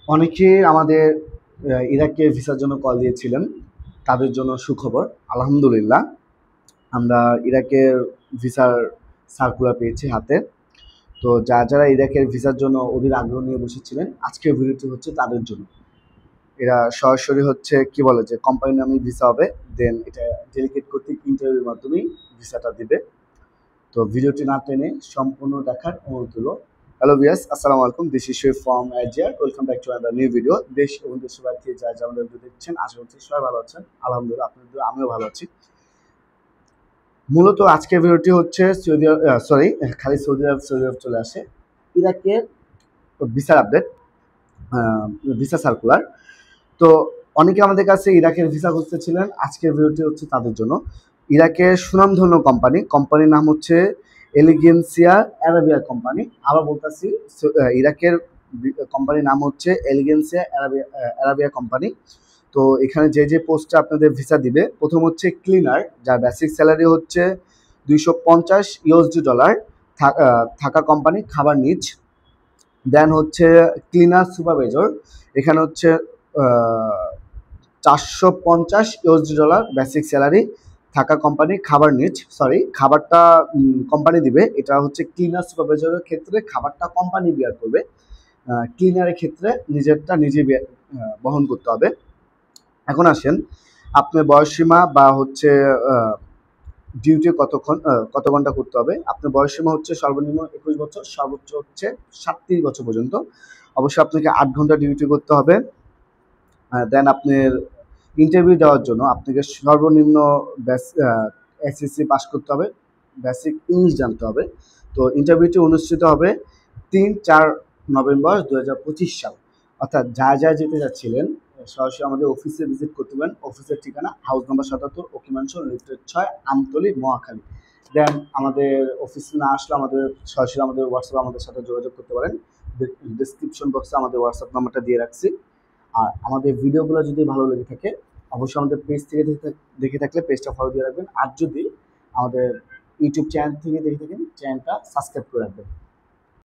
অনেকে আমাদের ইরাকের ভিসার জন্য কল দিয়েছিলেন। তাদের জন্য সুখবর, আলহামদুলিল্লাহ আমরা ইরাকের ভিসার সার্কুলার পেয়েছি হাতে। তো যারা ইরাকের ভিসার জন্য অধীর আগ্রহ নিয়ে বসেছিলেন, আজকের ভিডিওটি হচ্ছে তাদের জন্য। এরা সরাসরি হচ্ছে কি বলে যে কোম্পানির নামে ভিসা হবে, দেন এটা ডেলিগেট কর্তৃক ইন্টারভিউর মাধ্যমেই ভিসাটা দিবে। তো ভিডিওটি না টেনে সম্পূর্ণ দেখার অনুরোধ হলো। হ্যালো ভিউয়ার্স, আসসালামু আলাইকুম। This is Sharif from AGR. Welcome back to another new video. দেশ এবং দেশের বাইরে থেকে যারা আমাদের ভিডিও দেখছেন, আশা করছি সবাই ভালো আছেন। আলহামদুলিল্লাহ, আপনাদের আমিও ভালো আছি। মূলত আজকের ভিডিওটি হচ্ছে খালি সৌদি আরব চলে আসে ইরাকের ভিসার আপডেট, ভিসা সার্কুলার। তো অনেকে আমাদের কাছে ইরাকের ভিসা খুঁজতেছিলেন, আজকের ভিডিওটি হচ্ছে তাদের জন্য। ইরাকের সুনামধন্য কোম্পানির নাম হচ্ছে এলিগেন্সিয়া অ্যারাবিয়া কোম্পানি। আবার বলতেছি, ইরাকের কোম্পানির নাম হচ্ছে এলিগেন্সিয়া অ্যারাবিয়া কোম্পানি। তো এখানে যে পোস্টে আপনাদের ভিসা দিবে, প্রথম হচ্ছে ক্লিনার, যার বেসিক স্যালারি হচ্ছে $250 থাকা কোম্পানি, খাবার নিচ। দেন হচ্ছে ক্লিনার সুপারভাইজার, এখানে হচ্ছে $450 বেসিক স্যালারি, থাকা কোম্পানি, খাবার নিচ। খাবারটা কোম্পানি দিবে। এটা হচ্ছে ক্লিনার সুপারভাইজারের ক্ষেত্রে খাবারটা কোম্পানি বিয়ার করবে, ক্লিনারের ক্ষেত্রে নিজেরটা নিজে বহন করতে হবে। এখন আসেন, আপনার বয়সসীমা বা হচ্ছে ডিউটি কত ঘন্টা করতে হবে। আপনার বয়সসীমা হচ্ছে সর্বনিম্ন 21 বছর, সর্বোচ্চ হচ্ছে 37 বছর পর্যন্ত। অবশ্যই আপনাকে 8 ঘন্টা ডিউটি করতে হবে। দেন আপনার ইন্টারভিউ দেওয়ার জন্য আপনাকে সর্বনিম্ন এসএসসি পাস করতে হবে, বেসিক ইংলিশ জানতে হবে। তো ইন্টারভিউটি অনুষ্ঠিত হবে 3-4 নভেম্বর 2025 সাল। অর্থাৎ যা যেতে যাচ্ছিলেন সরাসরি আমাদের অফিসে ভিজিট করতে পারেন। অফিসের ঠিকানা হাউস নাম্বার 77, ওকিমানসর, লিফটেড 6, আমতলী, মহাখালী। দেন আমাদের অফিসে না আসলে সরাসরি আমাদের হোয়াটসঅ্যাপে আমাদের সাথে যোগাযোগ করতে পারেন। ডিসক্রিপশন বক্সে আমাদের হোয়াটসঅ্যাপ নাম্বারটা দিয়ে রাখছি। আর আমাদের ভিডিওগুলো যদি ভালো লেগে থাকে, অবশ্যই আমাদের পেজ থেকে দেখে থাকলে পেজটা ফলো দিয়ে রাখবেন। আর যদি আমাদের ইউটিউব চ্যানেল থেকে দেখে থাকেন, চ্যানেলটা সাবস্ক্রাইব করে রাখবেন।